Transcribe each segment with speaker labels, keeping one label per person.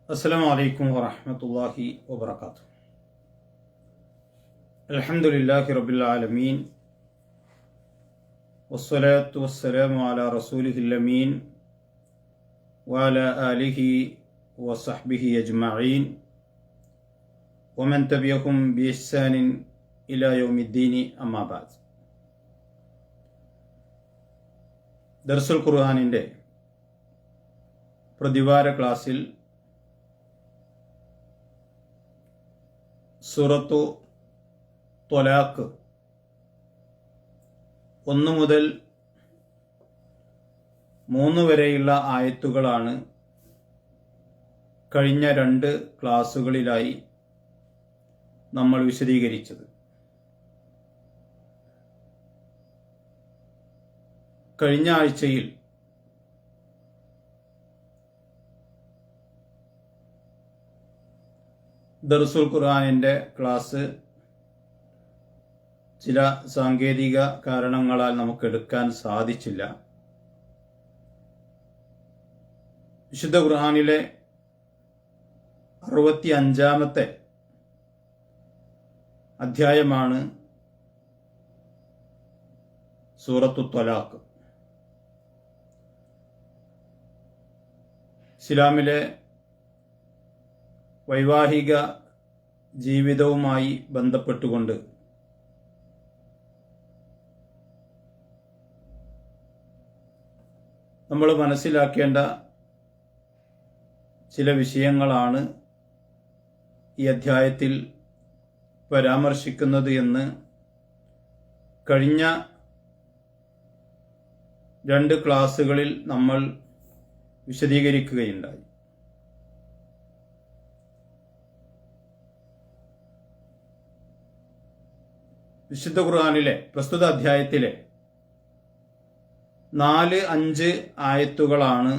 Speaker 1: അസ്സലാമു അലൈക്കും വറഹ്മത്തുള്ളാഹി വബറകാതുഹു. അൽഹംദുലില്ലാഹി റബ്ബിൽ ആലമീൻ വസ്സലാത്തു വസ്സലാമു അലാ റസൂലിഹിൽ അമീൻ വഅലാ ആലിഹി വസഹ്ബിഹി അജ്മഈൻ വമൻ തബിഅഹും ബിഇഹ്സാനിൻ ഇലാ യൗമിദ്ദീൻ. അമ്മാ ബഅദ്. ദർസുൽ ഖുർആനിൻ്റെ പ്രതിവാര ക്ലാസ്സിൽ സൂറത്തു ത്വലാഖ് 1 മുതൽ 3 വരെയുള്ള ആയത്തുകളാണ് കഴിഞ്ഞ 2 ക്ലാസ്സുകളിലായി നമ്മൾ വിശദീകരിച്ചത്. കഴിഞ്ഞ ആഴ്ചയിൽ ദർസുൽ ഖുർആനിൻ്റെ ക്ലാസ് ചില സാങ്കേതിക കാരണങ്ങളാൽ നമുക്ക് എടുക്കാൻ സാധിച്ചില്ല. വിശുദ്ധ ഖുർആനിലെ 65-ാമത്തെ അധ്യായമാണ് സൂറത്തു ത്വലാഖ്. ഇസ്ലാമിലെ വൈവാഹിക ജീവിതവുമായി ബന്ധപ്പെട്ടുകൊണ്ട് നമ്മൾ മനസ്സിലാക്കേണ്ട ചില വിഷയങ്ങളാണ് ഈ അധ്യായത്തിൽ പരാമർശിക്കുന്നത് എന്ന് കഴിഞ്ഞ 2 ക്ലാസ്സുകളിൽ നമ്മൾ വിശദീകരിക്കുകയുണ്ടായി. വിശുദ്ധ ഖുർആനിലെ പ്രസ്തുത അധ്യായത്തിലെ 4-5 ആയത്തുകളാണ്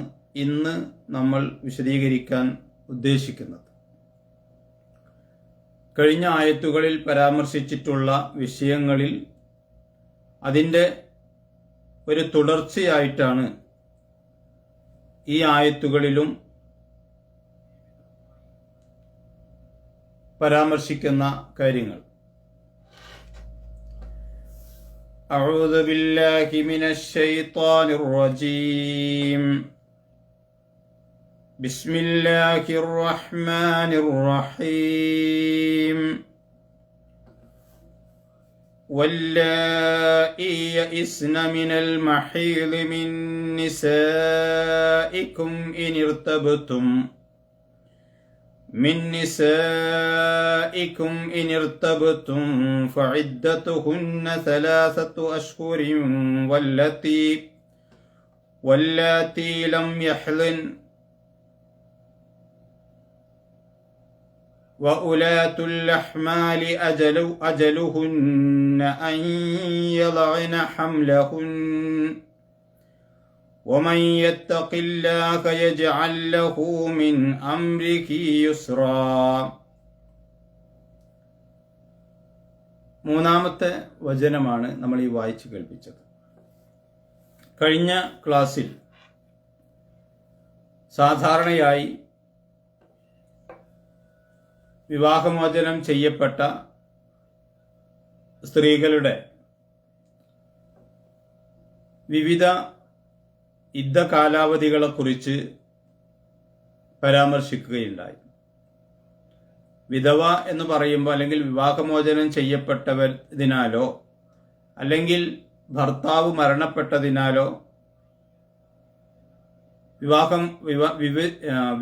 Speaker 1: ഇന്ന് നമ്മൾ വിശദീകരിക്കാൻ ഉദ്ദേശിക്കുന്നത്. കഴിഞ്ഞ ആയത്തുകളിൽ പരാമർശിച്ചിട്ടുള്ള വിഷയങ്ങളിൽ അതിൻ്റെ ഒരു തുടർച്ചയായിട്ടാണ് ഈ ആയത്തുകളിലും പരാമർശിക്കുന്ന കാര്യങ്ങൾ. أعوذ بالله من الشيطان الرجيم. بسم الله الرحمن الرحيم. واللائي يئسن من المحيض من نسائكم إن ارتبتم فعدتهن 3 أشهر واللاتي لم يحضن وأولاة الأحمال أجلهن أن يضعن حملهن ومن يتق الله يجعل له من أمره يسرا. 3-ാമത്തെ വചനമാണ് നമ്മൾ ഈ വായിച്ചു കേൾപ്പിച്ചത്. കഴിഞ്ഞ ക്ലാസ്സിൽ സാധാരണയായി വിവാഹമോചനം ചെയ്യപ്പെട്ട സ്ത്രീകളുടെ വിവിധ യുദ്ധ കാലാവധികളെക്കുറിച്ച് പരാമർശിക്കുകയുണ്ടായി. വിധവ എന്ന് പറയുമ്പോൾ അല്ലെങ്കിൽ വിവാഹമോചനം ചെയ്യപ്പെട്ടവരിനാലോ അല്ലെങ്കിൽ ഭർത്താവ് മരണപ്പെട്ടതിനാലോ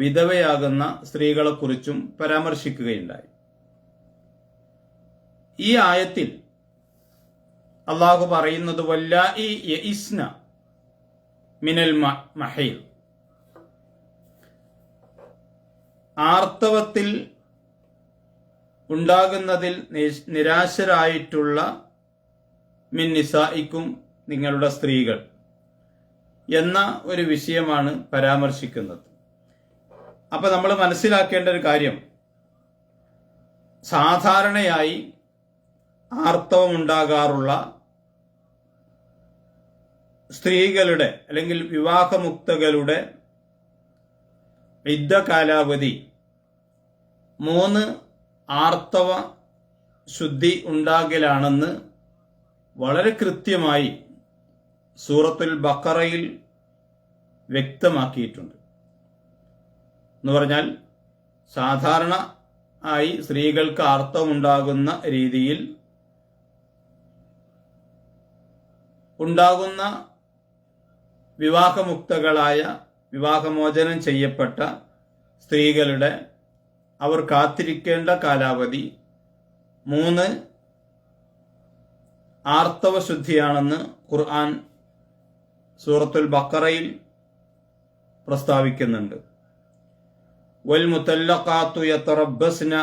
Speaker 1: വിധവയാകുന്ന സ്ത്രീകളെക്കുറിച്ചും പരാമർശിക്കുകയുണ്ടായി. ഈ ആയത്തിൽ അള്ളാഹു പറയുന്നത് വല്ലായി യഇസ്ന മിനൽ മഹീൽ, ആർത്തവത്തിൽ ഉണ്ടാകുന്നതിൽ നിരാശരായിട്ടുള്ള മിൻ നിസായിക്കും, നിങ്ങളുടെ സ്ത്രീകൾ എന്ന ഒരു വിഷയമാണ് പരാമർശിക്കുന്നത്. അപ്പൊ നമ്മൾ മനസ്സിലാക്കേണ്ട ഒരു കാര്യം, സാധാരണയായി ആർത്തവമുണ്ടാകാറുള്ള സ്ത്രീകളുടെ അല്ലെങ്കിൽ വിവാഹമുക്തകളുടെ ഇദ്ദ കാലാവധി 3 ആർത്തവ ശുദ്ധി ഉണ്ടാകലാണെന്ന് വളരെ കൃത്യമായി സൂറത്തുൽ ബഖറയിൽ വ്യക്തമാക്കിയിട്ടുണ്ട്. എന്ന് പറഞ്ഞാൽ സാധാരണ ആയി സ്ത്രീകൾക്ക് ആർത്തവമുണ്ടാകുന്ന രീതിയിൽ ഉണ്ടാകുന്ന വിവാഹമുക്തകളായ വിവാഹമോചനം ചെയ്യപ്പെട്ട സ്ത്രീകളുടെ അവർ കാത്തിരിക്കേണ്ട കാലാവധി 3 ആർത്തവ ശുദ്ധിയാണെന്ന് ഖുർആൻ സൂറത്തുൽ ബഖറയിൽ പ്രസ്താവിക്കുന്നുണ്ട്. വൽ മുതല്ലഖാത്തു യതറബ്ബസ്ന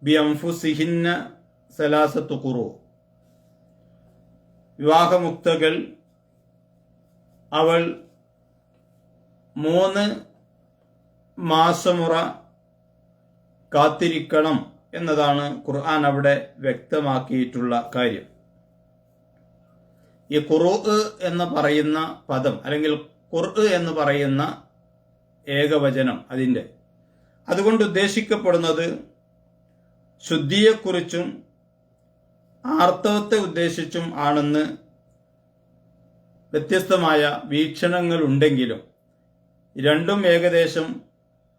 Speaker 1: ബിഅൻഫുസിഹിന്ന സലാസത്തു ഖുറൂ. വിവാഹമുക്തകൾ അവൾ 3 മാസമുറ കാത്തിരിക്കണം എന്നതാണ് ഖുർആൻ അവിടെ വ്യക്തമാക്കിയിട്ടുള്ള കാര്യം. ഈ ഖുറൂ എന്ന് പറയുന്ന പദം അല്ലെങ്കിൽ ഖുർആൻ എന്ന് പറയുന്ന ഏകവചനം അതുകൊണ്ട് ഉദ്ദേശിക്കപ്പെടുന്നത് ശുദ്ധിയെക്കുറിച്ചും ആർത്തവത്തെ ഉദ്ദേശിച്ചും ആണെന്ന് വ്യത്യസ്തമായ വീക്ഷണങ്ങൾ ഉണ്ടെങ്കിലും രണ്ടും ഏകദേശം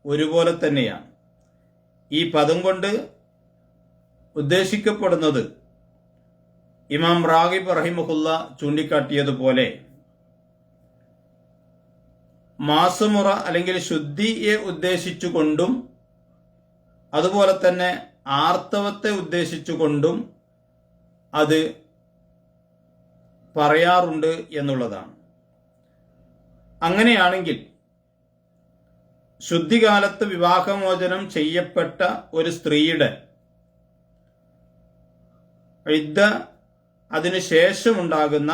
Speaker 1: ഒരുപോലെ തന്നെയാണ്. ഈ പദം കൊണ്ട് ഉദ്ദേശിക്കപ്പെടുന്നത് ഇമാം റാഗിബ് റഹിമഹുല്ല ചൂണ്ടിക്കാട്ടിയതുപോലെ മാസമുറ അല്ലെങ്കിൽ ശുദ്ധിയെ ഉദ്ദേശിച്ചുകൊണ്ടും അതുപോലെ തന്നെ ആർത്തവത്തെ ഉദ്ദേശിച്ചുകൊണ്ടും അത് പറയാറുണ്ട് എന്നുള്ളതാണ്. അങ്ങനെയാണെങ്കിൽ ശുദ്ധികാലത്ത് വിവാഹമോചനം ചെയ്യപ്പെട്ട ഒരു സ്ത്രീയുടെ ഇദ്ദ അതിനുശേഷമുണ്ടാകുന്ന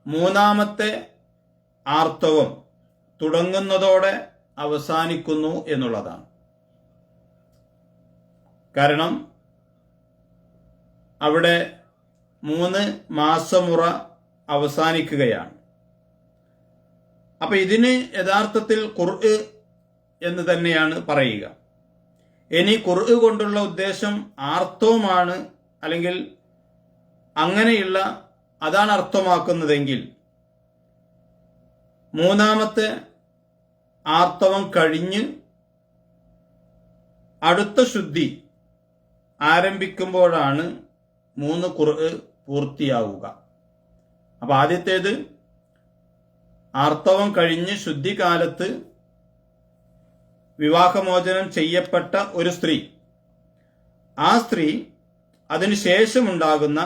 Speaker 1: 3ാമത്തെ ആർത്തവം തുടങ്ങുന്നതോടെ അവസാനിക്കുന്നു എന്നുള്ളതാണ്. കാരണം അവിടെ 3 മാസമുറ അവസാനിക്കുകയാണ്. അപ്പൊ ഇതിന് യഥാർത്ഥത്തിൽ ഖുർആൻ എന്ന് തന്നെയാണ് പറയുക. ഇനി ഖുർആൻ കൊണ്ടുള്ള ഉദ്ദേശം ആർത്തവമാണ് അല്ലെങ്കിൽ അങ്ങനെയുള്ള അതാണ് അർത്ഥമാക്കുന്നതെങ്കിൽ 3ാമത്തെ ആർത്തവം കഴിഞ്ഞ് അടുത്ത ശുദ്ധി ആരംഭിക്കുമ്പോഴാണ് 3 ഖുർആൻ പൂർത്തിയാവുക. അപ്പൊ ആദ്യത്തേത് ആർത്തവം കഴിഞ്ഞ് ശുദ്ധികാലത്ത് വിവാഹമോചനം ചെയ്യപ്പെട്ട ഒരു സ്ത്രീ, ആ സ്ത്രീ അതിനുശേഷമുണ്ടാകുന്ന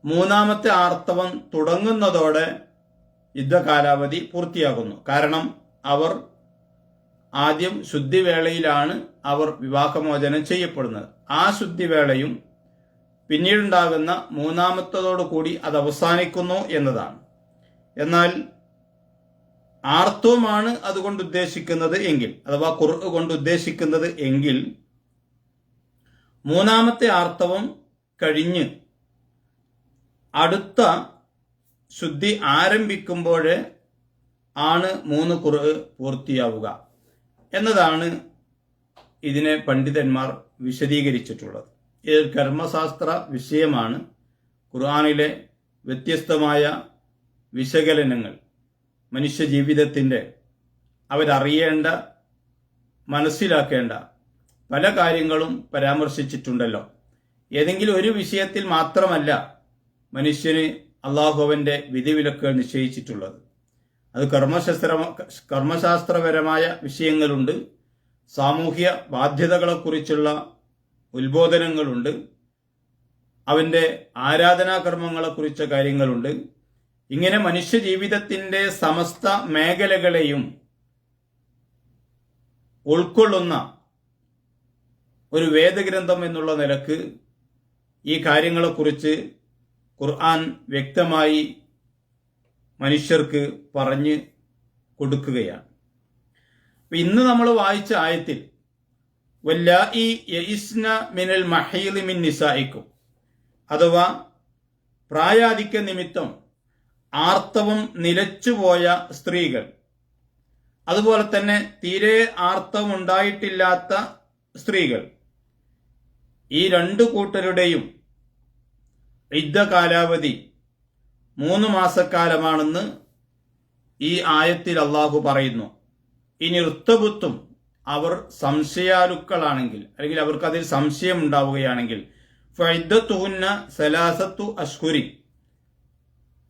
Speaker 1: 3ാമത്തെ ആർത്തവം തുടങ്ങുന്നതോടെ യുദ്ധകാലാവധി പൂർത്തിയാകുന്നു. കാരണം അവർ ആദ്യം ശുദ്ധിവേളയിലാണ് അവർ വിവാഹമോചനം ചെയ്യപ്പെടുന്നത്. ആ ശുദ്ധിവേളയും പിന്നീടുണ്ടാകുന്ന 3ാമത്തതോടുകൂടി അത് അവസാനിക്കുന്നു എന്നതാണ്. എന്നാൽ ആർത്തവമാണ് അതുകൊണ്ട് ഉദ്ദേശിക്കുന്നത് എങ്കിൽ, അഥവാ ഖുർആൻ കൊണ്ട് ഉദ്ദേശിക്കുന്നത് എങ്കിൽ 3ാമത്തെ ആർത്തവം കഴിഞ്ഞ് അടുത്ത ശുദ്ധി ആരംഭിക്കുമ്പോഴേ ആണ് 3 ഖുർആൻ പൂർത്തിയാവുക എന്നതാണ് ഇതിനെ പണ്ഡിതന്മാർ വിശദീകരിച്ചിട്ടുള്ളത്. ഇത് കർമ്മശാസ്ത്ര വിഷയമാണ്. ഖുർആനിലെ വ്യത്യസ്തമായ വിശകലനങ്ങൾ മനുഷ്യജീവിതത്തിൻ്റെ അവരറിയേണ്ട മനസ്സിലാക്കേണ്ട പല കാര്യങ്ങളും പരാമർശിച്ചിട്ടുണ്ടല്ലോ. ഏതെങ്കിലും ഒരു വിഷയത്തിൽ മാത്രമല്ല മനുഷ്യന് അള്ളാഹു അവന്റെ വിധിവിലക്കുകൾ നിശ്ചയിച്ചിട്ടുള്ളത്. അത് കർമ്മശാസ്ത്രപരമായ വിഷയങ്ങളുണ്ട്, സാമൂഹ്യ ബാധ്യതകളെക്കുറിച്ചുള്ള ഉത്ബോധനങ്ങളുണ്ട്, അവന്റെ ആരാധനാകർമ്മങ്ങളെക്കുറിച്ച കാര്യങ്ങളുണ്ട്. ഇങ്ങനെ മനുഷ്യ ജീവിതത്തിന്റെ സമസ്ത മേഖലകളെയും ഉൾക്കൊള്ളുന്ന ഒരു വേദഗ്രന്ഥം എന്നുള്ള നിലക്ക് ഈ കാര്യങ്ങളെക്കുറിച്ച് ഖുർആൻ വ്യക്തമായി മനുഷ്യർക്ക് പറഞ്ഞു കൊടുക്കുകയാണ്. ഇന്ന് നമ്മൾ വായിച്ച ആയത്തിൽ വല്ലായി യഇസ്ന മിനൽ മഹീദി മിൻ നിസായിക്കും, അഥവാ പ്രായാധിക്യ നിമിത്തം ആർത്തവം നിലച്ചുപോയ സ്ത്രീകൾ, അതുപോലെ തന്നെ തീരെ ആർത്തവമുണ്ടായിട്ടില്ലാത്ത സ്ത്രീകൾ, ഈ രണ്ടു കൂട്ടരുടെയും ഇദ്ദ കാലാവധി 3 മാസക്കാലമാണെന്ന് ഈ ആയത്തിൽ അള്ളാഹു പറയുന്നു. ഇനി ഇർത്തബുത്തും, അവർ സംശയാലുക്കളാണെങ്കിൽ, അല്ലെങ്കിൽ അവർക്ക് അതിൽ സംശയം ഉണ്ടാവുകയാണെങ്കിൽ, ഫഇദ്ദത്തുഹുന്ന സലാസത്തു അശ്ഹുരി,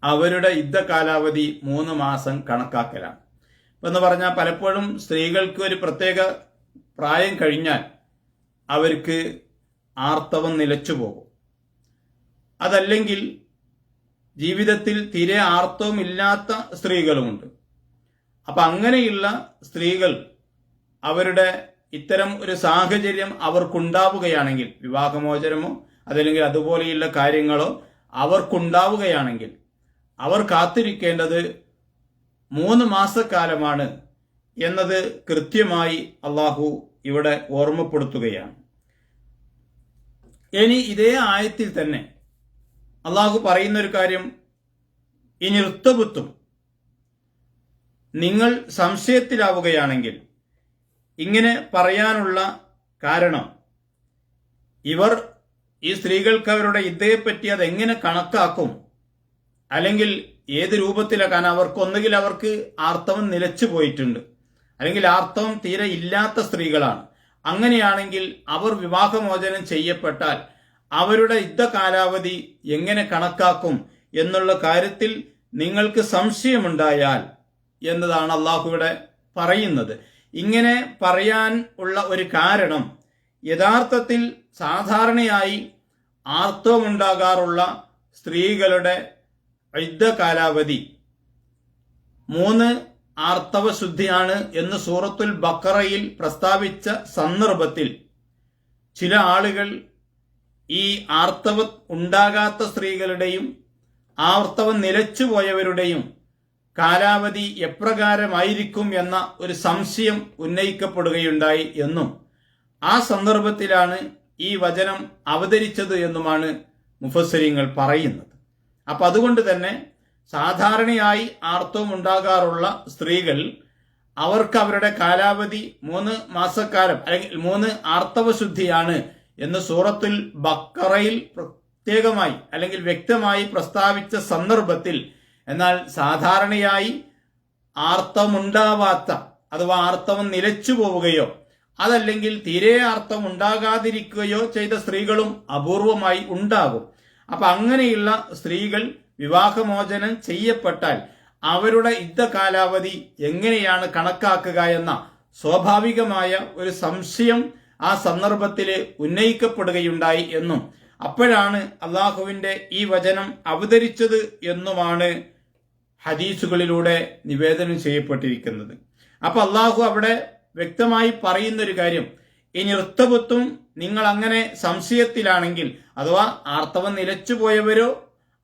Speaker 1: അവരുടെ ഇദ്ദ കാലാവധി 3 മാസം കണക്കാക്കലാണ്. എന്ന് പറഞ്ഞാൽ പലപ്പോഴും സ്ത്രീകൾക്ക് ഒരു പ്രത്യേക പ്രായം കഴിഞ്ഞാൽ അവർക്ക് ആർത്തവം നിലച്ചു പോകും. അതല്ലെങ്കിൽ ജീവിതത്തിൽ തീരെ ആർത്തവമില്ലാത്ത സ്ത്രീകളുമുണ്ട്. അപ്പൊ അങ്ങനെയുള്ള സ്ത്രീകൾ അവരുടെ ഇത്തരം ഒരു സാഹചര്യം അവർക്കുണ്ടാവുകയാണെങ്കിൽ, വിവാഹമോചനമോ അതല്ലെങ്കിൽ അതുപോലെയുള്ള കാര്യങ്ങളോ അവർക്കുണ്ടാവുകയാണെങ്കിൽ, അവർ കാത്തിരിക്കേണ്ടത് 3 മാസക്കാലമാണ് എന്നത് കൃത്യമായി അള്ളാഹു ഇവിടെ ഓർമ്മപ്പെടുത്തുകയാണ്. ഇനി ഇതേ ആയത്തിൽ തന്നെ അള്ളാഹു പറയുന്ന ഒരു കാര്യം, ഇനി ഇർത്തബുത്തും, നിങ്ങൾ സംശയത്തിലാവുകയാണെങ്കിൽ. ഇങ്ങനെ പറയാനുള്ള കാരണം, ഇവർ ഈ സ്ത്രീകൾക്ക് അവരുടെ ഇദ്ദയെപ്പറ്റി അതെങ്ങനെ കണക്കാക്കും, അല്ലെങ്കിൽ ഏത് രൂപത്തിലാക്കാൻ, അവർക്കൊന്നുകിൽ അവർക്ക് ആർത്തവം നിലച്ചു പോയിട്ടുണ്ട്, അല്ലെങ്കിൽ ആർത്തവം തീരെ ഇല്ലാത്ത സ്ത്രീകളാണ്. അങ്ങനെയാണെങ്കിൽ അവർ വിവാഹമോചനം ചെയ്യപ്പെട്ടാൽ അവരുടെ ഇദ്ദ കാലാവധി എങ്ങനെ കണക്കാക്കും എന്നുള്ള കാര്യത്തിൽ നിങ്ങൾക്ക് സംശയമുണ്ടായാൽ എന്നതാണ് അള്ളാഹു ഇവിടെ പറയുന്നത്. ഇങ്ങനെ പറയാൻ ഉള്ള ഒരു കാരണം, യഥാർത്ഥത്തിൽ സാധാരണയായി ആർത്തവമുണ്ടാകാറുള്ള സ്ത്രീകളുടെ ഇദ്ദ കാലാവധി 3 ആർത്തവശുദ്ധിയാണ് എന്ന് സൂറത്തുൽ ബഖറയിൽ പ്രസ്താവിച്ച സന്ദർഭത്തിൽ ചില ആളുകൾ ഈ ആർത്തവം ഉണ്ടാകാത്ത സ്ത്രീകളുടെയും ആർത്തവം നിലച്ചുപോയവരുടെയും കാലാവധി എപ്രകാരമായിരിക്കും എന്ന ഒരു സംശയം ഉന്നയിക്കപ്പെടുകയുണ്ടായി എന്നും ആ സന്ദർഭത്തിലാണ് ഈ വചനം അവതരിച്ചത് എന്നുമാണ് മുഫസ്സിരീങ്ങൾ പറയുന്നത്. അപ്പൊ അതുകൊണ്ട് തന്നെ സാധാരണയായി ആർത്തവം ഉണ്ടാകാറുള്ള സ്ത്രീകൾ, അവർക്ക് അവരുടെ കാലാവധി 3 മാസക്കാലം അല്ലെങ്കിൽ 3 ആർത്തവശുദ്ധിയാണ് എന്ന് സൂറത്തുൽ ബഖറയിൽ പ്രത്യേകമായി അല്ലെങ്കിൽ വ്യക്തമായി പ്രസ്താവിച്ച സന്ദർഭത്തിൽ, എന്നാൽ സാധാരണയായി ആർത്തവമുണ്ടാവാത്ത അഥവാ ആർത്തവം നിലച്ചു പോവുകയോ അതല്ലെങ്കിൽ തീരെ ആർത്തവം ഉണ്ടാകാതിരിക്കുകയോ ചെയ്ത സ്ത്രീകളും അപൂർവമായി ഉണ്ടാകും. അപ്പൊ അങ്ങനെയുള്ള സ്ത്രീകൾ വിവാഹമോചനം ചെയ്യപ്പെട്ടാൽ അവരുടെ ഇദ്ദ കാലാവധി എങ്ങനെയാണ് കണക്കാക്കുക എന്ന സ്വാഭാവികമായ ഒരു സംശയം ആ സന്ദർഭത്തിൽ ഉന്നയിക്കപ്പെടുകയുണ്ടായി എന്നും അപ്പോഴാണ് അള്ളാഹുവിന്റെ ഈ വചനം അവതരിച്ചത് എന്നുമാണ് ഹദീസുകളിലൂടെ നിവേദനം ചെയ്യപ്പെട്ടിരിക്കുന്നത്. അപ്പൊ അള്ളാഹു അവിടെ വ്യക്തമായി പറയുന്നൊരു കാര്യം, ഇനി ഇർത്തബുത്തും, നിങ്ങൾ അങ്ങനെ സംശയത്തിലാണെങ്കിൽ, അഥവാ ആർത്തവം നിലച്ചുപോയവരോ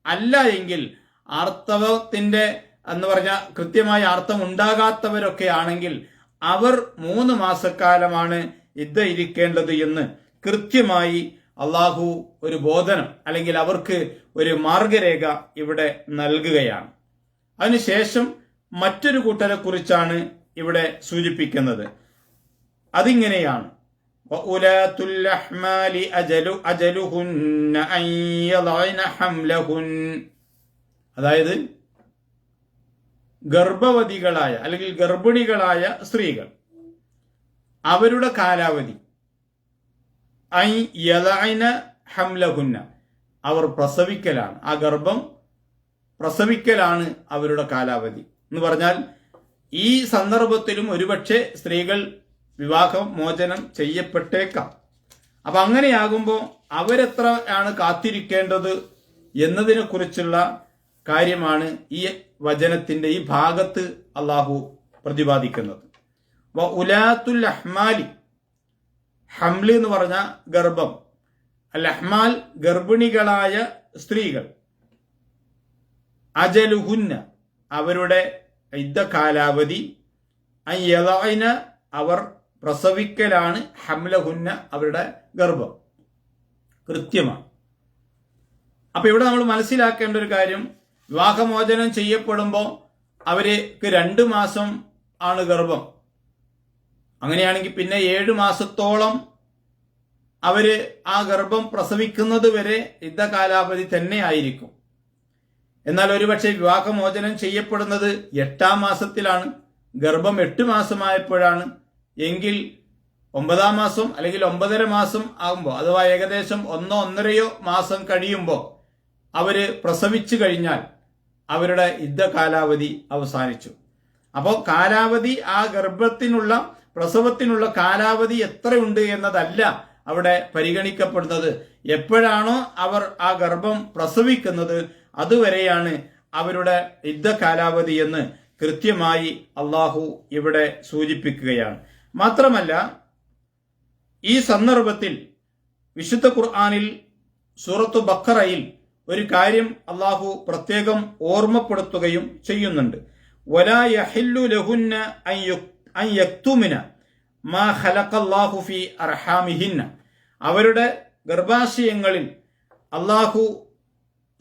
Speaker 1: അല്ല എങ്കിൽ ആർത്തവത്തിന്റെ എന്ന് പറഞ്ഞ കൃത്യമായി ആർത്തവം ഉണ്ടാകാത്തവരൊക്കെ ആണെങ്കിൽ അവർ 3 മാസക്കാലമാണ് ഇദ്ദ ഇരിക്കേണ്ടത് എന്ന് കൃത്യമായി അള്ളാഹു ഒരു ബോധനം അല്ലെങ്കിൽ അവർക്ക് ഒരു മാർഗരേഖ ഇവിടെ നൽകുകയാണ്. അതിനുശേഷം മറ്റൊരു കൂട്ടരെ കുറിച്ചാണ് ഇവിടെ സൂചിപ്പിക്കുന്നത്. അതിങ്ങനെയാണ്, അതായത് ഗർഭവതികളായ അല്ലെങ്കിൽ ഗർഭിണികളായ സ്ത്രീകൾ, അവരുടെ കാലാവധി ഹംലഹുന്ന, അവർ പ്രസവിക്കലാണ്, ആ ഗർഭം പ്രസവിക്കലാണ് അവരുടെ കാലാവധി എന്ന് പറഞ്ഞാൽ ഈ സന്ദർഭത്തിലും ഒരുപക്ഷെ സ്ത്രീകൾ വിവാഹമോചനം ചെയ്യപ്പെട്ടേക്കാം. അപ്പൊ അങ്ങനെയാകുമ്പോൾ അവരെത്ര ആണ് കാത്തിരിക്കേണ്ടത് എന്നതിനെ കുറിച്ചുള്ള കാര്യമാണ് ഈ വചനത്തിന്റെ ഈ ഭാഗത്ത് അള്ളാഹു പ്രതിപാദിക്കുന്നത്. ഉലാത്തുൽ അഹ്മാലി, ഹംല് എന്ന് പറഞ്ഞ ഗർഭം, അൽ അഹ്മാൽ ഗർഭിണികളായ സ്ത്രീകൾ, അജലുഹുന്ന അവരുടെ ഇദ്ദ കാലാവധി, അയ്യദഅന അവർ പ്രസവിക്കലാണ്, ഹംലഹുന്ന അവരുടെ ഗർഭം കൃത്യമാണ്. അപ്പൊ ഇവിടെ നമ്മൾ മനസ്സിലാക്കേണ്ട ഒരു കാര്യം, വിവാഹമോചനം ചെയ്യപ്പെടുമ്പോൾ അവർക്ക് 2 മാസം ആണ് ഗർഭം. അങ്ങനെയാണെങ്കിൽ പിന്നെ 7 മാസത്തോളം അവര് ആ ഗർഭം പ്രസവിക്കുന്നത് വരെ യുദ്ധകാലാവധി തന്നെ ആയിരിക്കും. എന്നാൽ ഒരുപക്ഷെ വിവാഹമോചനം ചെയ്യപ്പെടുന്നത് 8-ാം മാസത്തിലാണ്, ഗർഭം 8 മാസമായപ്പോഴാണ് എങ്കിൽ 9-ാം മാസം അല്ലെങ്കിൽ 9.5 മാസം ആകുമ്പോൾ, അഥവാ ഏകദേശം 1-1.5 മാസം കഴിയുമ്പോൾ അവര് പ്രസവിച്ചു കഴിഞ്ഞാൽ അവരുടെ യുദ്ധകാലാവധി അവസാനിച്ചു. അപ്പോൾ കാലാവധി, ആ ഗർഭത്തിനുള്ള പ്രസവത്തിനുള്ള കാലാവധി എത്രയുണ്ട് എന്നതല്ല അവിടെ പരിഗണിക്കപ്പെടുന്നത്. എപ്പോഴാണോ അവർ ആ ഗർഭം പ്രസവിക്കുന്നത് അതുവരെയാണ് അവരുടെ യുദ്ധകാലാവധി എന്ന് കൃത്യമായി അള്ളാഹു ഇവിടെ സൂചിപ്പിക്കുകയാണ്. മാത്രമല്ല, ഈ സന്ദർഭത്തിൽ വിശുദ്ധ ഖുർആനിൽ സൂറത്തു ബഖറയിൽ ഒരു കാര്യം അള്ളാഹു പ്രത്യേകം ഓർമ്മപ്പെടുത്തുകയും ചെയ്യുന്നുണ്ട്. വലാ യഹില്ലു ലഹുന്ന അൻ യക്തുമിന മാ ഖലഖല്ലാഹു ഫീ അർഹാമിഹിന്ന. അവരുടെ ഗർഭാശയങ്ങളിൽ അള്ളാഹു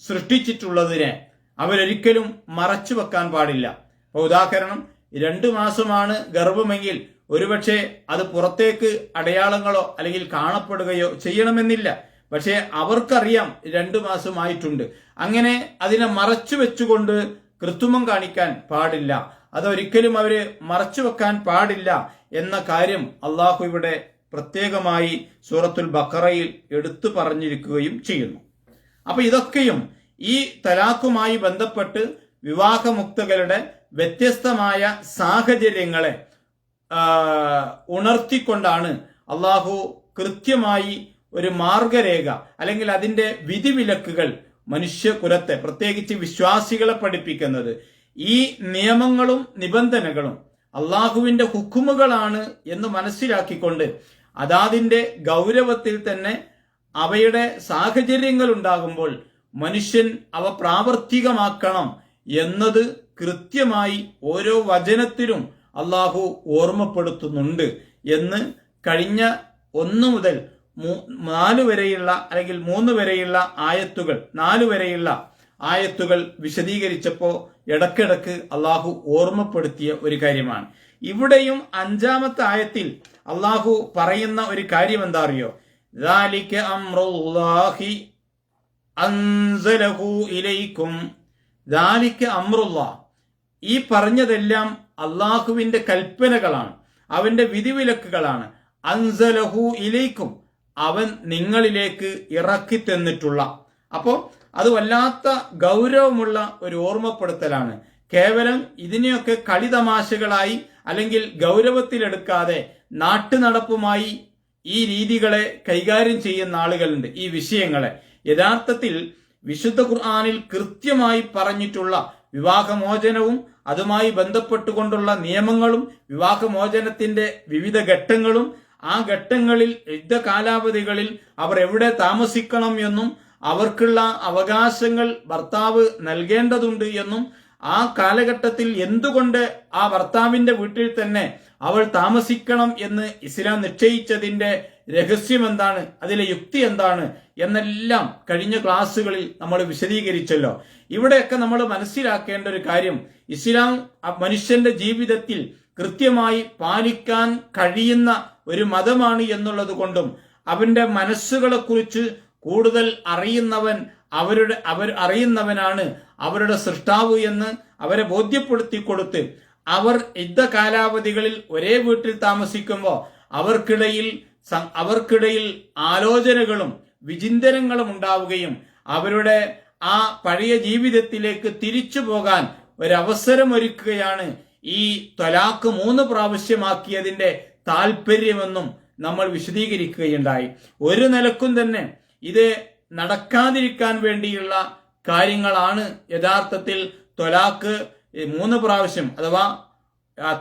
Speaker 1: സൃഷ്ടിച്ചിട്ടുള്ളതിനെ അവരൊരിക്കലും മറച്ചു വെക്കാൻ പാടില്ല. ഉദാഹരണം, 2 മാസമാണ് ഗർഭമെങ്കിൽ ഒരുപക്ഷെ അത് പുറത്തേക്ക് അടയാളങ്ങളോ അല്ലെങ്കിൽ കാണപ്പെടുകയോ ചെയ്യണമെന്നില്ല. പക്ഷേ അവർക്കറിയാം 2 മാസമായിട്ടുണ്ട്. അങ്ങനെ അതിനെ മറച്ചു വെച്ചുകൊണ്ട് കൃത്രിമം കാണിക്കാൻ പാടില്ല. അതൊരിക്കലും അവര് മറച്ചു വെക്കാൻ പാടില്ല എന്ന കാര്യം അള്ളാഹു ഇവിടെ പ്രത്യേകമായി സൂറത്തുൽ ബഖറയിൽ എടുത്തു പറഞ്ഞിരിക്കുകയും ചെയ്യുന്നു. അപ്പൊ ഇതൊക്കെയും ഈ തലാഖുമായി ബന്ധപ്പെട്ട് വിവാഹമുക്തകളുടെ വ്യത്യസ്തമായ സാഹചര്യങ്ങളെ ഉണർത്തിക്കൊണ്ടാണ് അള്ളാഹു കൃത്യമായി ഒരു മാർഗരേഖ അല്ലെങ്കിൽ അതിന്റെ വിധിവിലക്കുകൾ മനുഷ്യകുലത്തെ, പ്രത്യേകിച്ച് വിശ്വാസികളെ പഠിപ്പിക്കുന്നത്. ഈ നിയമങ്ങളും നിബന്ധനകളും അള്ളാഹുവിന്റെ ഹുക്കുമുകളാണ് എന്ന് മനസ്സിലാക്കിക്കൊണ്ട് അതാതിന്റെ ഗൗരവത്തിൽ തന്നെ അവയുടെ സാഹചര്യങ്ങൾ ഉണ്ടാകുമ്പോൾ മനുഷ്യൻ അവ പ്രാവർത്തികമാക്കണം എന്നത് കൃത്യമായി ഓരോ വചനത്തിലും അള്ളാഹു ഓർമ്മപ്പെടുത്തുന്നുണ്ട് എന്ന് കഴിഞ്ഞ 1 മുതൽ 4 വരെയുള്ള അല്ലെങ്കിൽ 3 വരെയുള്ള ആയത്തുകൾ, 4 വരെയുള്ള ആയത്തുകൾ വിശദീകരിച്ചപ്പോൾ ഇടക്കിടക്ക് അള്ളാഹു ഓർമ്മപ്പെടുത്തിയ ഒരു കാര്യമാണ്. ഇവിടെയും 5-ാമത്തെ ആയത്തിൽ അള്ളാഹു പറയുന്ന ഒരു കാര്യം എന്താ അറിയോ? ذَلِكَ أَمْرُ اللَّهِ أَنزَلَهُ إِلَيْكُمْ. ذَلِكَ أَمْرُ اللَّهِ. ഈ പറഞ്ഞതെല്ലാം അള്ളാഹുവിന്റെ കൽപ്പനകളാണ്, അവന്റെ വിധിവിലക്കുകളാണ്. അൻസലഹു ഇലൈക്കും, അവൻ നിങ്ങളിലേക്ക് ഇറക്കി തന്നിട്ടുള്ള. അപ്പോ അത് വല്ലാത്ത ഗൗരവമുള്ള ഒരു ഓർമ്മപ്പെടുത്തലാണ്. കേവലം ഇതിനെയൊക്കെ കളിതമാശകളായി അല്ലെങ്കിൽ ഗൗരവത്തിലെടുക്കാതെ നാട്ടുനടപ്പുമായി ഈ രീതികളെ കൈകാര്യം ചെയ്യുന്ന ആളുകളുണ്ട്. ഈ വിഷയങ്ങളെ യഥാർത്ഥത്തിൽ വിശുദ്ധ ഖുർആനിൽ കൃത്യമായി പറഞ്ഞിട്ടുള്ള വിവാഹമോചനവും അതുമായി ബന്ധപ്പെട്ടുകൊണ്ടുള്ള നിയമങ്ങളും വിവാഹമോചനത്തിന്റെ വിവിധ ഘട്ടങ്ങളും ആ ഘട്ടങ്ങളിൽ യുദ്ധകാലാവധികളിൽ അവർ എവിടെ താമസിക്കണം എന്നും അവർക്കുള്ള അവകാശങ്ങൾ ഭർത്താവ് നൽകേണ്ടതുണ്ട് എന്നും ആ കാലഘട്ടത്തിൽ എന്തുകൊണ്ട് ആ ഭർത്താവിന്റെ വീട്ടിൽ തന്നെ അവൾ താമസിക്കണം എന്ന് ഇസ്ലാം നിശ്ചയിച്ചതിന്റെ രഹസ്യം എന്താണ്, അതിലെ യുക്തി എന്താണ് എന്നെല്ലാം കഴിഞ്ഞ ക്ലാസ്സുകളിൽ നമ്മൾ വിശദീകരിച്ചല്ലോ. ഇവിടെയൊക്കെ നമ്മൾ മനസ്സിലാക്കേണ്ട ഒരു കാര്യം, ഇസ്ലാം മനുഷ്യന്റെ ജീവിതത്തിൽ കൃത്യമായി പാലിക്കാൻ കഴിയുന്ന ഒരു മതമാണ് എന്നുള്ളത് കൊണ്ടും അവന്റെ മനസ്സുകളെ കുറിച്ച് കൂടുതൽ അറിയുന്നവൻ അവർ അറിയുന്നവനാണ് അവരുടെ സൃഷ്ടാവ് എന്ന് അവരെ ബോധ്യപ്പെടുത്തി കൊടുത്ത് അവർ യുദ്ധകാലാവധികളിൽ ഒരേ വീട്ടിൽ താമസിക്കുമ്പോൾ അവർക്കിടയിൽ ആലോചനകളും വിചിന്തനങ്ങളും ഉണ്ടാവുകയും അവരുടെ ആ പഴയ ജീവിതത്തിലേക്ക് തിരിച്ചു പോകാൻ ഒരവസരമൊരുക്കുകയാണ് ഈ ത്വലാഖ് 3 പ്രാവശ്യമാക്കിയതിന്റെ താല്പര്യമെന്നും നമ്മൾ വിശദീകരിക്കുകയുണ്ടായി. ഒരു നിലക്കും തന്നെ ഇത് നടക്കാതിരിക്കാൻ വേണ്ടിയുള്ള കാര്യങ്ങളാണ് യഥാർത്ഥത്തിൽ ത്വലാഖ് 3 പ്രാവശ്യം അഥവാ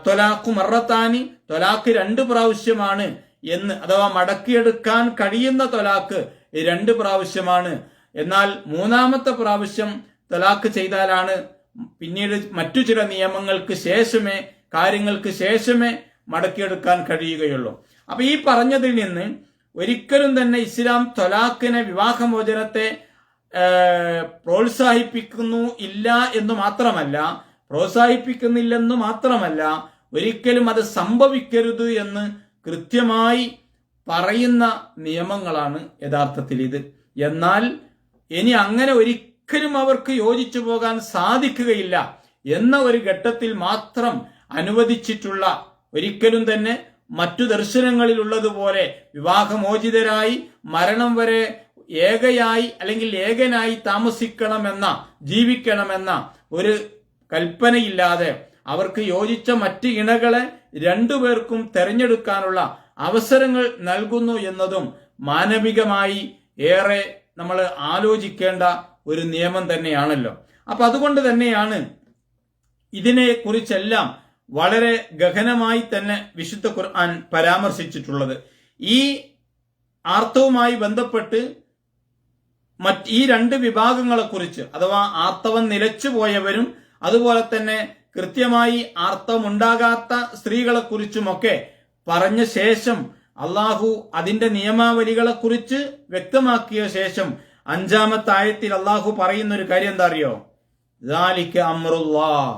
Speaker 1: ത്വലാഖു മറത്താനി, ത്വലാഖ് 2 പ്രാവശ്യമാണ് എന്ന്, അഥവാ മടക്കിയെടുക്കാൻ കഴിയുന്ന ത്വലാഖ് 2 പ്രാവശ്യമാണ്. എന്നാൽ 3-ാമത്തെ പ്രാവശ്യം ത്വലാഖ് ചെയ്താലാണ് പിന്നീട് മറ്റു ചില നിയമങ്ങൾക്ക് ശേഷമേ, കാര്യങ്ങൾക്ക് ശേഷമേ മടക്കിയെടുക്കാൻ കഴിയുകയുള്ളൂ. അപ്പൊ ഈ പറഞ്ഞതിൽ നിന്ന് ഒരിക്കലും തന്നെ ഇസ്ലാം ത്വലാഖിനെ, വിവാഹമോചനത്തെ പ്രോത്സാഹിപ്പിക്കുന്നില്ലെന്ന് മാത്രമല്ല ഒരിക്കലും അത് സംഭവിക്കരുത് എന്ന് കൃത്യമായി പറയുന്ന നിയമങ്ങളാണ് യഥാർത്ഥത്തിൽ ഇത്. എന്നാൽ ഇനി അങ്ങനെ ഒരിക്കലും അവർക്ക് യോജിച്ചു പോകാൻ സാധിക്കുകയില്ല എന്ന ഒരു ഘട്ടത്തിൽ മാത്രം അനുവദിച്ചിട്ടുള്ള, ഒരിക്കലും തന്നെ മറ്റു ദർശനങ്ങളിലുള്ളതുപോലെ വിവാഹമോചിതരായി മരണം വരെ ഏകയായി അല്ലെങ്കിൽ ഏകനായി ജീവിക്കണമെന്ന ഒരു കൽപ്പനയില്ലാതെ അവർക്ക് യോജിച്ച മറ്റ് ഇണകളെ രണ്ടുപേർക്കും തെരഞ്ഞെടുക്കാനുള്ള അവസരങ്ങൾ നൽകുന്നു എന്നതും മാനവികമായി ഏറെ നമ്മൾ ആലോചിക്കേണ്ട ഒരു നിയമം തന്നെയാണല്ലോ. അപ്പൊ അതുകൊണ്ട് തന്നെയാണ് ഇതിനെ കുറിച്ചെല്ലാം വളരെ ഗഹനമായി തന്നെ വിശുദ്ധ ഖുർആൻ പരാമർശിച്ചിട്ടുള്ളത്. ഈ ആർത്തവുമായി ബന്ധപ്പെട്ട് ഈ രണ്ട് വിഭാഗങ്ങളെ കുറിച്ച്, അഥവാ ആർത്തവം നിലച്ചു പോയവരും അതുപോലെ തന്നെ കൃത്യമായി ആർത്തവമുണ്ടാകാത്ത സ്ത്രീകളെ കുറിച്ചുമൊക്കെ പറഞ്ഞ ശേഷം അള്ളാഹു അതിന്റെ നിയമാവലികളെ കുറിച്ച് വ്യക്തമാക്കിയ ശേഷം 5-ാമത്തെ ആയത്തിൽ അള്ളാഹു പറയുന്ന ഒരു കാര്യം എന്താ അറിയോ? ദാലിക അംറുല്ലാഹ്,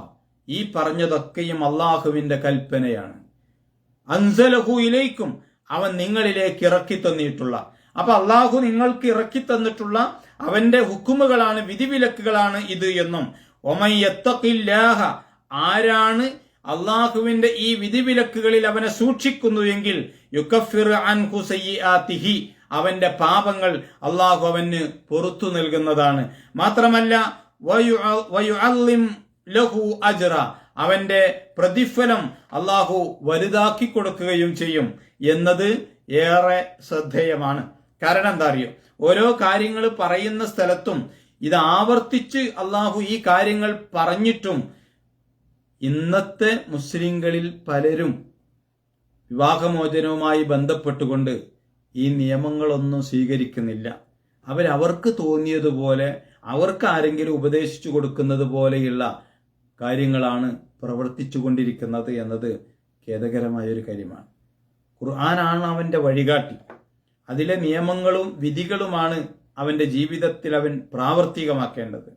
Speaker 1: ഈ പറഞ്ഞതൊക്കെയും അള്ളാഹുവിന്റെ കൽപ്പനയാണ്. അൻസലഹു ഇലൈക്കും, അവൻ നിങ്ങളിലേക്ക് ഇറക്കി തന്നിട്ടുള്ള, അപ്പൊ അള്ളാഹു നിങ്ങൾക്ക് ഇറക്കി തന്നിട്ടുള്ള അവന്റെ ഹുക്കുമുകളാണ്, വിധിവിലക്കുകളാണ് ഇത് എന്നും, ഒമൻ യത്തഖില്ലാഹ, ആരാണ് അള്ളാഹുവിന്റെ ഈ വിധിവിലക്കുകളിൽ അവനെ സൂക്ഷിക്കുന്നു എങ്കിൽ യുകഫിർ അൻഹു സയ്യിആതിഹി, അവന്റെ പാപങ്ങൾ അള്ളാഹു അവന് പുറത്തു നൽകുന്നതാണ്. മാത്രമല്ല വയുഅല്ലിം ലഹു അജ്റ, അവന്റെ പ്രതിഫലം അള്ളാഹു വലുതാക്കി കൊടുക്കുകയും ചെയ്യും എന്നത് ഏറെ ശ്രദ്ധേയമാണ്. കാരണം എന്താ അറിയോ? ഓരോ കാര്യങ്ങൾ പറയുന്ന സ്ഥലത്തും ഇത് ആവർത്തിച്ച് അള്ളാഹു ഈ കാര്യങ്ങൾ പറഞ്ഞിട്ടും ഇന്നത്തെ മുസ്ലിങ്ങളിൽ പലരും വിവാഹമോചനവുമായി ബന്ധപ്പെട്ടുകൊണ്ട് ഈ നിയമങ്ങളൊന്നും സ്വീകരിക്കുന്നില്ല. അവർക്ക് തോന്നിയതുപോലെ, അവർക്ക് ആരെങ്കിലും ഉപദേശിച്ചു കൊടുക്കുന്നത് പോലെയുള്ള കാര്യങ്ങളാണ് പ്രവർത്തിച്ചു കൊണ്ടിരിക്കുന്നത് എന്നത് ഖേദകരമായ ഒരു കാര്യമാണ്. ഖുർആനാണ് അവന്റെ വഴികാട്ടി. അതിലെ നിയമങ്ങളും വിധികളുമാണ് അവന്റെ ജീവിതത്തിൽ അവൻ പ്രാവർത്തികമാക്കേണ്ടത്.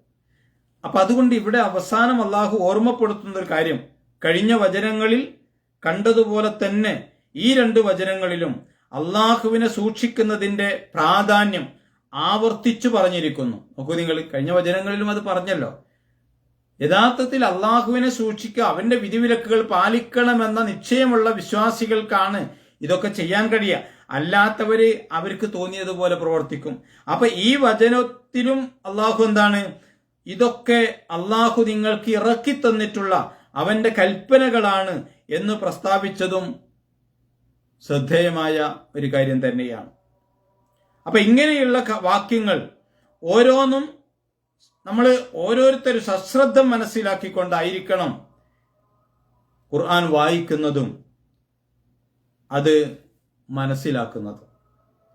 Speaker 1: അപ്പൊ അതുകൊണ്ട് ഇവിടെ അവസാനം അള്ളാഹു ഓർമ്മപ്പെടുത്തുന്ന ഒരു കാര്യം, കഴിഞ്ഞ വചനങ്ങളിൽ കണ്ടതുപോലെ തന്നെ ഈ 2 വചനങ്ങളിലും അള്ളാഹുവിനെ സൂക്ഷിക്കുന്നതിന്റെ പ്രാധാന്യം ആവർത്തിച്ചു പറഞ്ഞിരിക്കുന്നു. നോക്കൂ നിങ്ങൾ, കഴിഞ്ഞ വചനങ്ങളിലും അത് പറഞ്ഞല്ലോ. യഥാർത്ഥത്തിൽ അള്ളാഹുവിനെ സൂക്ഷിക്കുക, അവന്റെ വിധിവിലക്കുകൾ പാലിക്കണമെന്ന നിശ്ചയമുള്ള വിശ്വാസികൾക്കാണ് ഇതൊക്കെ ചെയ്യാൻ കഴിയുക. അല്ലാത്തവര് അവർക്ക് തോന്നിയതുപോലെ പ്രവർത്തിക്കും. അപ്പൊ ഈ വചനത്തിലും അള്ളാഹു എന്താണ്, ഇതൊക്കെ അള്ളാഹു നിങ്ങൾക്ക് ഇറക്കി തന്നിട്ടുള്ള അവന്റെ കൽപ്പനകളാണ് എന്ന് പ്രസ്താവിച്ചതും ശ്രദ്ധേയമായ ഒരു കാര്യം തന്നെയാണ്. അപ്പൊ ഇങ്ങനെയുള്ള വാക്യങ്ങൾ ഓരോന്നും നമ്മൾ ഓരോരുത്തരും സശ്രദ്ധം മനസ്സിലാക്കിക്കൊണ്ടായിരിക്കണം ഖുർആൻ വായിക്കുന്നതും അത് മനസ്സിലാക്കുന്നതും.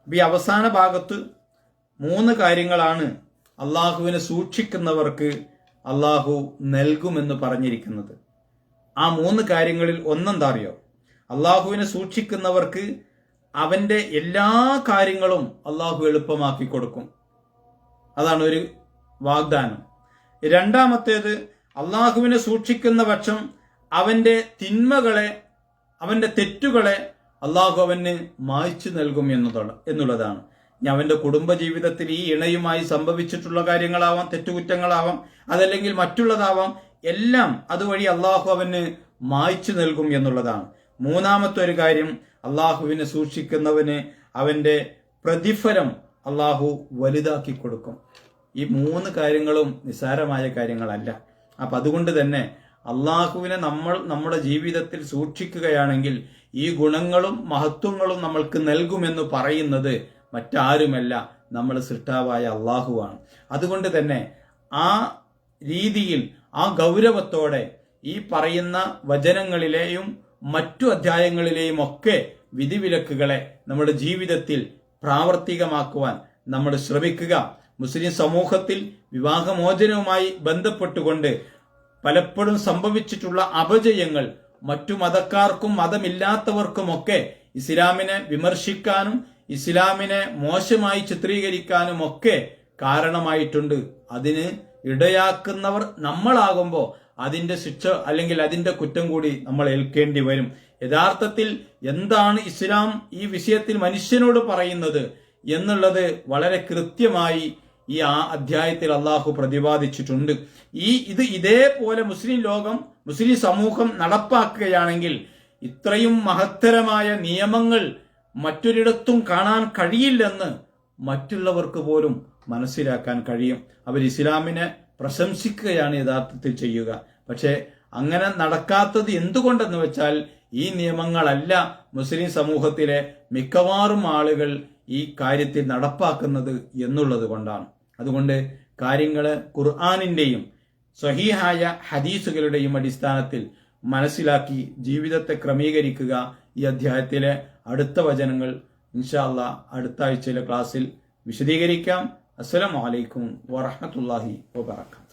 Speaker 1: ഈ അവസാന ഭാഗത്ത് 3 കാര്യങ്ങളാണ് അള്ളാഹുവിനെ സൂക്ഷിക്കുന്നവർക്ക് അള്ളാഹു നൽകുമെന്ന് പറഞ്ഞിരിക്കുന്നത്. ആ 3 കാര്യങ്ങളിൽ ഒന്നെന്താ അറിയോ? അള്ളാഹുവിനെ സൂക്ഷിക്കുന്നവർക്ക് അവന്റെ എല്ലാ കാര്യങ്ങളും അള്ളാഹു എളുപ്പമാക്കി കൊടുക്കും. അതാണ് ഒരു വാഗ്ദാനം. രണ്ടാമത്തേത്, അള്ളാഹുവിനെ സൂക്ഷിക്കുന്ന പക്ഷം അവന്റെ തിന്മകളെ, അവന്റെ തെറ്റുകളെ അള്ളാഹു അവന് മായ്ച്ചു നൽകും എന്നുള്ളതാണ്. അവന്റെ കുടുംബജീവിതത്തിൽ ഈ ഇണയുമായി സംഭവിച്ചിട്ടുള്ള കാര്യങ്ങളാവാം, തെറ്റുകുറ്റങ്ങളാവാം, അതല്ലെങ്കിൽ മറ്റുള്ളതാവാം, എല്ലാം അതുവഴി അള്ളാഹു അവന് മായ്ച്ചു നൽകും എന്നുള്ളതാണ്. മൂന്നാമത്തെ ഒരു കാര്യം, അള്ളാഹുവിനെ സൂക്ഷിക്കുന്നവന് അവന്റെ പ്രതിഫലം അള്ളാഹു വലുതാക്കി കൊടുക്കും. ഈ 3 കാര്യങ്ങളും നിസ്സാരമായ കാര്യങ്ങളല്ല. അപ്പൊ അതുകൊണ്ട് തന്നെ അള്ളാഹുവിനെ നമ്മൾ നമ്മുടെ ജീവിതത്തിൽ സൂക്ഷിക്കുകയാണെങ്കിൽ ഈ ഗുണങ്ങളും മഹത്വങ്ങളും നമ്മൾക്ക് നൽകുമെന്ന് പറയുന്നത് മറ്റാരുമല്ല, നമ്മൾ സൃഷ്ടാവായ അള്ളാഹുവാണ്. അതുകൊണ്ട് തന്നെ ആ രീതിയിൽ, ആ ഗൗരവത്തോടെ ഈ പറയുന്ന വചനങ്ങളിലെയും മറ്റു അധ്യായങ്ങളിലെയും ഒക്കെ വിധിവിലക്കുകളെ നമ്മുടെ ജീവിതത്തിൽ പ്രാവർത്തികമാക്കുവാൻ നമ്മൾ ശ്രമിക്കുക. മുസ്ലിം സമൂഹത്തിൽ വിവാഹമോചനവുമായി ബന്ധപ്പെട്ടുകൊണ്ട് പലപ്പോഴും സംഭവിച്ചിട്ടുള്ള അപജയങ്ങൾ മറ്റു മതക്കാർക്കും മതമില്ലാത്തവർക്കുമൊക്കെ ഇസ്ലാമിനെ വിമർശിക്കാനും ഇസ്ലാമിനെ മോശമായി ചിത്രീകരിക്കാനും ഒക്കെ കാരണമായിട്ടുണ്ട്. അതിന് ഇടയാക്കുന്നവർ നമ്മളാകുമ്പോൾ അതിന്റെ ശിക്ഷ അല്ലെങ്കിൽ അതിന്റെ കുറ്റം കൂടി നമ്മൾ ഏൽക്കേണ്ടി വരും. യഥാർത്ഥത്തിൽ എന്താണ് ഇസ്ലാം ഈ വിഷയത്തിൽ മനുഷ്യനോട് പറയുന്നത് എന്നുള്ളത് വളരെ കൃത്യമായി ഈ അധ്യായത്തിൽ അള്ളാഹു പ്രതിപാദിച്ചിട്ടുണ്ട്. ഇത് ഇതേപോലെ മുസ്ലിം സമൂഹം നടപ്പാക്കുകയാണെങ്കിൽ ഇത്രയും മഹത്തരമായ നിയമങ്ങൾ മറ്റൊരിടത്തും കാണാൻ കഴിയില്ലെന്ന് മറ്റുള്ളവർക്ക് പോലും മനസ്സിലാക്കാൻ കഴിയും. അവർ ഇസ്ലാമിനെ പ്രശംസിക്കുകയാണ് യഥാർത്ഥത്തിൽ ചെയ്യുക. പക്ഷെ അങ്ങനെ നടക്കാത്തത് എന്തുകൊണ്ടെന്ന് വെച്ചാൽ ഈ നിയമങ്ങളല്ല മുസ്ലിം സമൂഹത്തിലെ മിക്കവാറും ആളുകൾ ഈ കാര്യത്തിൽ നടപ്പാക്കുന്നത് എന്നുള്ളത് കൊണ്ടാണ്. അതുകൊണ്ട് കാര്യങ്ങള് ഖുർആനിന്റെയും സ്വഹീഹായ ഹദീസുകളുടെയും അടിസ്ഥാനത്തിൽ മനസ്സിലാക്കി ജീവിതത്തെ ക്രമീകരിക്കുക. ഈ അധ്യായത്തിലെ അടുത്ത വചനങ്ങൾ ഇൻഷാ അല്ലാഹ് അടുത്ത ആഴ്ചയിലെ ക്ലാസ്സിൽ വിശദീകരിക്കാം. അസ്സലാമു അലൈക്കും വറഹ്മത്തുള്ളാഹി വബറകാതുഹു.